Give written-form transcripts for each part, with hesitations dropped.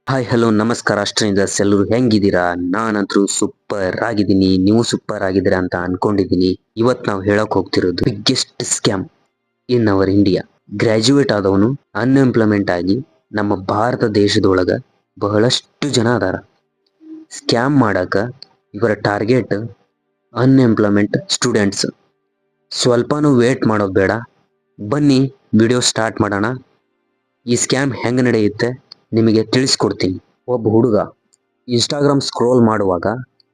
Hi hello ನಮಸ್ಕಾರ stranger's, ಎಲ್ಲರೂ ಹೆಂಗಿದ್ದೀರಾ? ನಾನಂತೂ ಸೂಪರ್ ಆಗಿದ್ದೀನಿ. ನೀವು ಸೂಪರ್ ಆಗಿದ್ದೀರಾ ಅಂತ ಅನ್ಕೊಂಡಿದ್ದೀನಿ. ಇವತ್ತು ನಾವು ಹೇಳಕ್ ಹೋಗ್ತಿರೋದು biggest scam in our India. Graduate ಆದವನು ಅನ್ಎಂಪ್ಲಾಯ್ಮೆಂಟ್ ಆಗಿ ನಮ್ಮ ಭಾರತ ದೇಶದೊಳಗ ಬಹಳಷ್ಟು ಜನ ಅದಾರ. ಸ್ಕ್ಯಾಮ್ ಮಾಡಕ ಇವರ ಟಾರ್ಗೆಟ್ ಅನ್ಎಂಪ್ಲಾಯ್ಮೆಂಟ್ ಸ್ಟೂಡೆಂಟ್ಸ್. ಸ್ವಲ್ಪನೂ ವೇಟ್ ಮಾಡೋದು ಬೇಡ, ಬನ್ನಿ ವಿಡಿಯೋ ಸ್ಟಾರ್ಟ್ ಮಾಡೋಣ. ಈ ಸ್ಕ್ಯಾಮ್ ಹೆಂಗ್ ನಡೆಯುತ್ತೆ ನಿಮಗೆ ತಿಳಿಸ್ಕೊಡ್ತೀನಿ. ಒಬ್ಬ ಹುಡುಗ ಇನ್ಸ್ಟಾಗ್ರಾಮ್ ಸ್ಕ್ರೋಲ್ ಮಾಡುವಾಗ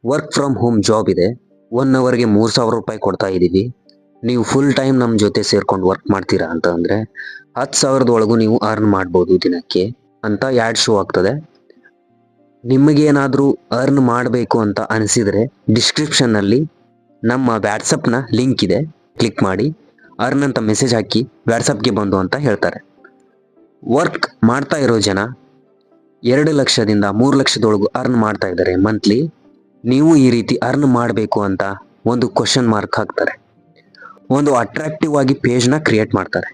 ವರ್ಕ್ ಫ್ರಮ್ ಹೋಮ್ ಜಾಬ್ ಇದೆ, 1 ಅವರ್ಗೆ 3,000 ರೂಪಾಯಿ ಕೊಡ್ತಾ ಇದ್ದೀವಿ, ನೀವು ಫುಲ್ ಟೈಮ್ ನಮ್ಮ ಜೊತೆ ಸೇರ್ಕೊಂಡು ವರ್ಕ್ ಮಾಡ್ತೀರಾ ಅಂತ ಅಂದರೆ 10,000 ನೀವು ಅರ್ನ್ ಮಾಡ್ಬೋದು ದಿನಕ್ಕೆ ಅಂತ ಆ್ಯಡ್ ಶೋ ಆಗ್ತದೆ. ನಿಮಗೇನಾದರೂ ಅರ್ನ್ ಮಾಡಬೇಕು ಅಂತ ಅನಿಸಿದರೆ ಡಿಸ್ಕ್ರಿಪ್ಷನ್ನಲ್ಲಿ ನಮ್ಮ ವ್ಯಾಟ್ಸಪ್ನ ಲಿಂಕ್ ಇದೆ, ಕ್ಲಿಕ್ ಮಾಡಿ ಅರ್ನ್ ಅಂತ ಮೆಸೇಜ್ ಹಾಕಿ ವ್ಯಾಟ್ಸಪ್ಗೆ ಬಂದು ಅಂತ ಹೇಳ್ತಾರೆ. ವರ್ಕ್ ಮಾಡ್ತಾ ಇರೋ ಜನ 2 ಲಕ್ಷದಿಂದ 3 ಲಕ್ಷದೊಳಗೂ ಅರ್ನ್ ಮಾಡ್ತಾ ಇದ್ದಾರೆ ಮಂತ್ಲಿ. ನೀವು ಈ ರೀತಿ ಅರ್ನ್ ಮಾಡಬೇಕು ಅಂತ ಒಂದು ಕ್ವಶನ್ ಮಾರ್ಕ್ ಹಾಕ್ತಾರೆ. ಒಂದು ಅಟ್ರಾಕ್ಟಿವ್ ಆಗಿ ಪೇಜ್ನ ಕ್ರಿಯೇಟ್ ಮಾಡ್ತಾರೆ.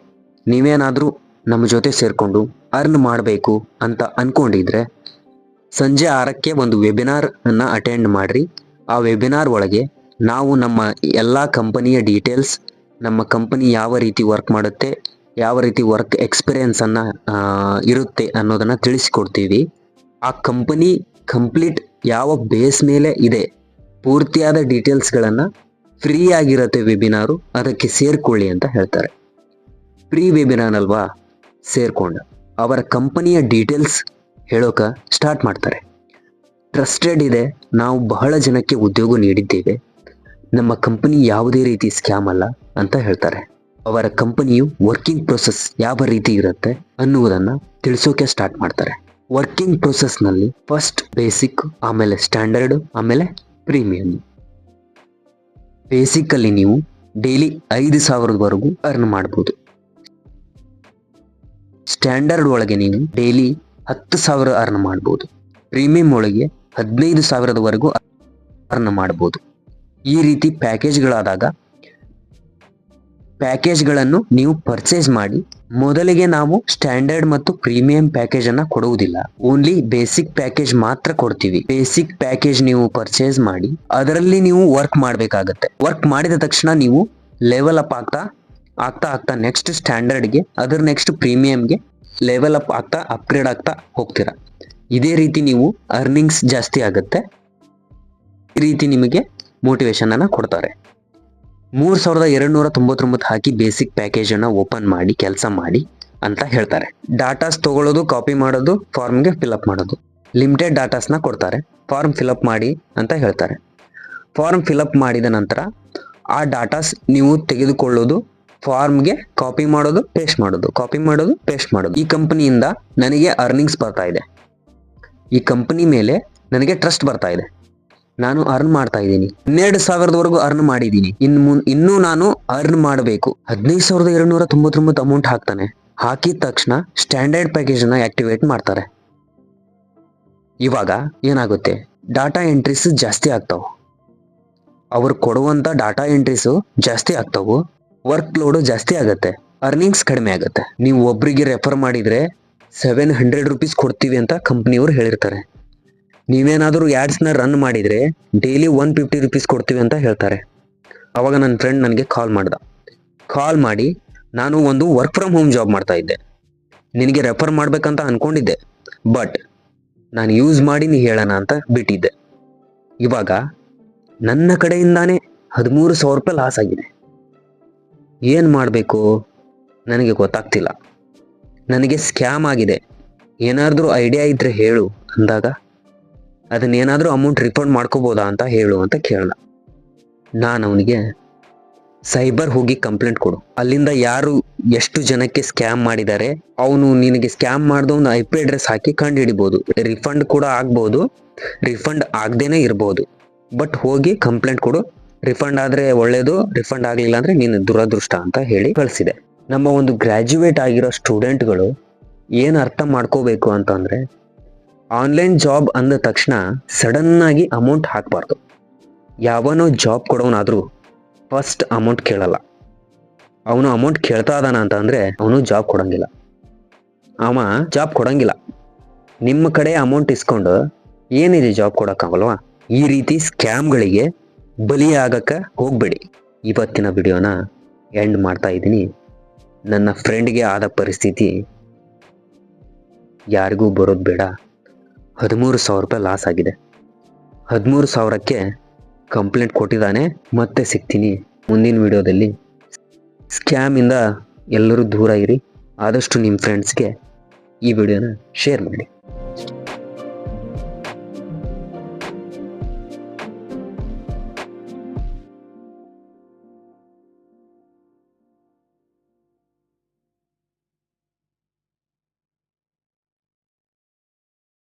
ನೀವೇನಾದರೂ ನಮ್ಮ ಜೊತೆ ಸೇರಿಕೊಂಡು ಅರ್ನ್ ಮಾಡಬೇಕು ಅಂತ ಅಂದ್ಕೊಂಡಿದ್ರೆ ಸಂಜೆ 6ಕ್ಕೆ ಒಂದು ವೆಬಿನಾರನ್ನು ಅಟೆಂಡ್ ಮಾಡಿರಿ. ಆ ವೆಬಿನಾರ್ ಒಳಗೆ ನಾವು ನಮ್ಮ ಎಲ್ಲ ಕಂಪನಿಯ ಡೀಟೇಲ್ಸ್, ನಮ್ಮ ಕಂಪನಿ ಯಾವ ರೀತಿ ವರ್ಕ್ ಮಾಡುತ್ತೆ, ಯಾವ ರೀತಿ ವರ್ಕ್ ಎಕ್ಸ್ಪೀರಿಯನ್ಸನ್ನು ಇರುತ್ತೆ ಅನ್ನೋದನ್ನು ತಿಳಿಸಿಕೊಡ್ತೀವಿ. ಆ ಕಂಪನಿ ಕಂಪ್ಲೀಟ್ ಯಾವ ಬೇಸ್ ಮೇಲೆ ಇದೆ, ಪೂರ್ತಿಯಾದ ಡೀಟೇಲ್ಸ್ಗಳನ್ನು ಫ್ರೀ ಆಗಿರುತ್ತೆ ವೆಬಿನಾರು, ಅದಕ್ಕೆ ಸೇರ್ಕೊಳ್ಳಿ ಅಂತ ಹೇಳ್ತಾರೆ. ಫ್ರೀ ವೆಬಿನಾರ್ ಅಲ್ವಾ, ಸೇರ್ಕೊಂಡು ಅವರ ಕಂಪನಿಯ ಡೀಟೇಲ್ಸ್ ಹೇಳೋಕೆ ಸ್ಟಾರ್ಟ್ ಮಾಡ್ತಾರೆ. ಟ್ರಸ್ಟೆಡ್ ಇದೆ, ನಾವು ಬಹಳ ಜನಕ್ಕೆ ಉದ್ಯೋಗ ನೀಡಿದ್ದೇವೆ, ನಮ್ಮ ಕಂಪನಿ ಯಾವುದೇ ರೀತಿ ಸ್ಕ್ಯಾಮ್ ಅಲ್ಲ ಅಂತ ಹೇಳ್ತಾರೆ. ಅವರ ಕಂಪನಿಯು ವರ್ಕಿಂಗ್ ಪ್ರೊಸೆಸ್ ಯಾವ ರೀತಿ ಇರುತ್ತೆ ಅನ್ನುವುದನ್ನು ತಿಳಿಸೋಕೆ ಸ್ಟಾರ್ಟ್ ಮಾಡ್ತಾರೆ. ವರ್ಕಿಂಗ್ ಪ್ರೊಸೆಸ್ನಲ್ಲಿ ಫಸ್ಟ್ ಬೇಸಿಕ್, ಆಮೇಲೆ ಸ್ಟ್ಯಾಂಡರ್ಡ್, ಆಮೇಲೆ ಪ್ರೀಮಿಯಂ. ಬೇಸಿಕಲ್ಲಿ ನೀವು ಡೈಲಿ 5,000ವರೆಗೂ ಅರ್ನ್ ಮಾಡ್ಬೋದು. ಸ್ಟ್ಯಾಂಡರ್ಡ್ ಒಳಗೆ ನೀವು ಡೈಲಿ 10,000 ಅರ್ನ್ ಮಾಡ್ಬೋದು. ಪ್ರೀಮಿಯಂ ಒಳಗೆ 15,000ವರೆಗೂ ಅರ್ನ್ ಮಾಡ್ಬೋದು. ಈ ರೀತಿ ಪ್ಯಾಕೇಜ್ಗಳಾದಾಗ ಪ್ಯಾಕೇಜ್ಗಳನ್ನು ನೀವು ಪರ್ಚೇಸ್ ಮಾಡಿ. ಮೊದಲಿಗೆ ನಾವು ಸ್ಟ್ಯಾಂಡರ್ಡ್ ಮತ್ತು ಪ್ರೀಮಿಯಂ ಪ್ಯಾಕೇಜನ್ನು ಕೊಡುವುದಿಲ್ಲ, ಓನ್ಲಿ ಬೇಸಿಕ್ ಪ್ಯಾಕೇಜ್ ಮಾತ್ರ ಕೊಡ್ತೀವಿ. ಬೇಸಿಕ್ ಪ್ಯಾಕೇಜ್ ನೀವು ಪರ್ಚೇಸ್ ಮಾಡಿ ಅದರಲ್ಲಿ ನೀವು ವರ್ಕ್ ಮಾಡಬೇಕಾಗತ್ತೆ. ವರ್ಕ್ ಮಾಡಿದ ತಕ್ಷಣ ನೀವು ಲೆವೆಲ್ ಅಪ್ ಆಗ್ತಾ ನೆಕ್ಸ್ಟ್ ಸ್ಟ್ಯಾಂಡರ್ಡ್ಗೆ, ಅದರ ನೆಕ್ಸ್ಟ್ ಪ್ರೀಮಿಯಂಗೆ ಲೆವೆಲ್ ಅಪ್ ಆಗ್ತಾ ಅಪ್ಗ್ರೇಡ್ ಆಗ್ತಾ ಹೋಗ್ತೀರಾ. ಇದೇ ರೀತಿ ನೀವು ಅರ್ನಿಂಗ್ಸ್ ಜಾಸ್ತಿ ಆಗುತ್ತೆ. ಈ ರೀತಿ ನಿಮಗೆ ಮೋಟಿವೇಶನ್ ಅನ್ನು ಕೊಡ್ತಾರೆ. 3,299 ಹಾಕಿ ಬೇಸಿಕ್ ಪ್ಯಾಕೇಜನ್ನು ಓಪನ್ ಮಾಡಿ ಕೆಲಸ ಮಾಡಿ ಅಂತ ಹೇಳ್ತಾರೆ. ಡಾಟಾಸ್ ತಗೊಳ್ಳೋದು, ಕಾಪಿ ಮಾಡೋದು, ಫಾರ್ಮ್ಗೆ ಫಿಲಪ್ ಮಾಡೋದು. ಲಿಮಿಟೆಡ್ ಡಾಟಾಸ್ನ ಕೊಡ್ತಾರೆ, ಫಾರ್ಮ್ ಫಿಲಪ್ ಮಾಡಿ ಅಂತ ಹೇಳ್ತಾರೆ. ಫಾರ್ಮ್ ಫಿಲಪ್ ಮಾಡಿದ ನಂತರ ಆ ಡಾಟಾಸ್ ನೀವು ತೆಗೆದುಕೊಳ್ಳೋದು, ಫಾರ್ಮ್ಗೆ ಕಾಪಿ ಮಾಡೋದು, ಪೇಸ್ಟ್ ಮಾಡೋದು, ಕಾಪಿ ಮಾಡೋದು, ಪೇಸ್ಟ್ ಮಾಡೋದು. ಈ ಕಂಪನಿಯಿಂದ ನನಗೆ ಅರ್ನಿಂಗ್ಸ್ ಬರ್ತಾ ಇದೆ, ಈ ಕಂಪನಿ ಮೇಲೆ ನನಗೆ ಟ್ರಸ್ಟ್ ಬರ್ತಾ ಇದೆ, ನಾನು ಅರ್ನ್ ಮಾಡ್ತಾ ಇದ್ದೀನಿ, 12,000ವರೆಗೂ ಅರ್ನ್ ಮಾಡಿದ್ದೀನಿ, ಇನ್ನೂ ನಾನು ಅರ್ನ್ ಮಾಡಬೇಕು. 15,299 ಅಮೌಂಟ್ ಹಾಕ್ತಾನೆ. ಹಾಕಿದ ತಕ್ಷಣ ಸ್ಟ್ಯಾಂಡರ್ಡ್ ಪ್ಯಾಕೇಜನ್ನು ಆಕ್ಟಿವೇಟ್ ಮಾಡ್ತಾರೆ. ಇವಾಗ ಏನಾಗುತ್ತೆ, ಡಾಟಾ ಎಂಟ್ರೀಸ್ ಜಾಸ್ತಿ ಆಗ್ತಾವೆ. ಅವ್ರು ಕೊಡುವಂಥ ಡಾಟಾ ಎಂಟ್ರೀಸು ಜಾಸ್ತಿ ಆಗ್ತಾವೆ, ವರ್ಕ್ ಲೋಡು ಜಾಸ್ತಿ ಆಗುತ್ತೆ, ಅರ್ನಿಂಗ್ಸ್ ಕಡಿಮೆ ಆಗುತ್ತೆ. ನೀವು ಒಬ್ಬರಿಗೆ ರೆಫರ್ ಮಾಡಿದರೆ 700 ರೂಪೀಸ್ ಕೊಡ್ತೀವಿ ಅಂತ ಕಂಪ್ನಿಯವರು ಹೇಳಿರ್ತಾರೆ. ನೀವೇನಾದರೂ ಆ್ಯಡ್ಸ್ನ ರನ್ ಮಾಡಿದರೆ ಡೈಲಿ 150 ರೂಪೀಸ್ ಕೊಡ್ತೀವಿ ಅಂತ ಹೇಳ್ತಾರೆ. ಅವಾಗ ನನ್ನ ಫ್ರೆಂಡ್ ನನಗೆ ಕಾಲ್ ಮಾಡಿ ನಾನು ಒಂದು ವರ್ಕ್ ಫ್ರಮ್ ಹೋಮ್ ಜಾಬ್ ಮಾಡ್ತಾ ಇದ್ದೆ, ನಿನಗೆ ರೆಫರ್ ಮಾಡ್ಬೇಕಂತ ಅಂದ್ಕೊಂಡಿದ್ದೆ, ಬಟ್ ನಾನು ಯೂಸ್ ಮಾಡಿ ನೀ ಹೇಳೋಣ ಅಂತ ಬಿಟ್ಟಿದ್ದೆ. ಇವಾಗ ನನ್ನ ಕಡೆಯಿಂದಾನೇ 13,000 ರೂಪಾಯಿ ಲಾಸ್ ಆಗಿದೆ. ಏನು ಮಾಡಬೇಕು ನನಗೆ ಗೊತ್ತಾಗ್ತಿಲ್ಲ, ನನಗೆ ಸ್ಕ್ಯಾಮ್ ಆಗಿದೆ, ಏನಾದರೂ ಐಡಿಯಾ ಇದ್ದರೆ ಹೇಳು ಅಂದಾಗ ಅದನ್ನೇನಾದರೂ ಅಮೌಂಟ್ ರಿಫಂಡ್ ಮಾಡ್ಕೋಬೋದಾ ಅಂತ ಹೇಳು ಅಂತ ಕೇಳೋಣ. ನಾನು ಅವನಿಗೆ ಸೈಬರ್ ಹೋಗಿ ಕಂಪ್ಲೇಂಟ್ ಕೊಡು, ಅಲ್ಲಿಂದ ಯಾರು ಎಷ್ಟು ಜನಕ್ಕೆ ಸ್ಕ್ಯಾಮ್ ಮಾಡಿದ್ದಾರೆ, ಅವನು ನಿನಗೆ ಸ್ಕ್ಯಾಮ್ ಮಾಡಿದ ಒಂದು IP ಅಡ್ರೆಸ್ ಹಾಕಿ ಕಂಡು ಹಿಡಿಬೋದು. ರಿಫಂಡ್ ಕೂಡ ಆಗ್ಬೋದು, ರಿಫಂಡ್ ಆಗದೇನೆ ಇರ್ಬೋದು, ಬಟ್ ಹೋಗಿ ಕಂಪ್ಲೇಂಟ್ ಕೊಡು. ರಿಫಂಡ್ ಆದರೆ ಒಳ್ಳೇದು, ರಿಫಂಡ್ ಆಗಲಿಲ್ಲ ಅಂದರೆ ನೀನು ದುರದೃಷ್ಟ ಅಂತ ಹೇಳಿ ಕಳಿಸಿದೆ. ನಮ್ಮ ಒಂದು ಗ್ರ್ಯಾಜುಯೇಟ್ ಆಗಿರೋ ಸ್ಟೂಡೆಂಟ್ಗಳು ಏನು ಅರ್ಥ ಮಾಡ್ಕೋಬೇಕು ಅಂತಂದರೆ, ಆನ್ಲೈನ್ ಜಾಬ್ ಅಂದ ತಕ್ಷಣ ಸಡನ್ನಾಗಿ ಅಮೌಂಟ್ ಹಾಕಬಾರ್ದು. ಯಾವನೋ ಜಾಬ್ ಕೊಡೋನಾದರೂ ಫಸ್ಟ್ ಅಮೌಂಟ್ ಕೇಳಲ್ಲ. ಅವನು ಅಮೌಂಟ್ ಕೇಳ್ತಾ ಇದ್ದಾನ ಅಂತ ಅಂದರೆ ಅವನು ಜಾಬ್ ಕೊಡಂಗಿಲ್ಲ. ನಿಮ್ಮ ಕಡೆ ಅಮೌಂಟ್ ಇಸ್ಕೊಂಡು ಏನಿದೆ ಜಾಬ್ ಕೊಡೋಕ್ಕಾಗಲ್ವಾ? ಈ ರೀತಿ ಸ್ಕ್ಯಾಮ್ಗಳಿಗೆ ಬಲಿಯಾಗಕ್ಕೆ ಹೋಗಬೇಡಿ. ಇವತ್ತಿನ ವಿಡಿಯೋನ ಎಂಡ್ ಮಾಡ್ತಾ ಇದ್ದೀನಿ. ನನ್ನ ಫ್ರೆಂಡ್ಗೆ ಆದ ಪರಿಸ್ಥಿತಿ ಯಾರಿಗೂ ಬರೋದು ಬೇಡ. 13,000 ರೂಪಾಯಿ ಲಾಸ್ ಆಗಿದೆ. 13,000ಕ್ಕೆ ಕಂಪ್ಲೇಂಟ್ ಕೊಟ್ಟಿದ್ದಾನೆ. ಮತ್ತೆ ಸಿಗ್ತೀನಿ ಮುಂದಿನ ವಿಡಿಯೋದಲ್ಲಿ. ಸ್ಕ್ಯಾಮಿಂದ ಎಲ್ಲರೂ ದೂರ ಇರಿ. ಆದಷ್ಟು ನಿಮ್ಮ ಫ್ರೆಂಡ್ಸ್ಗೆ ಈ ವಿಡಿಯೋನ ಶೇರ್ ಮಾಡಿ.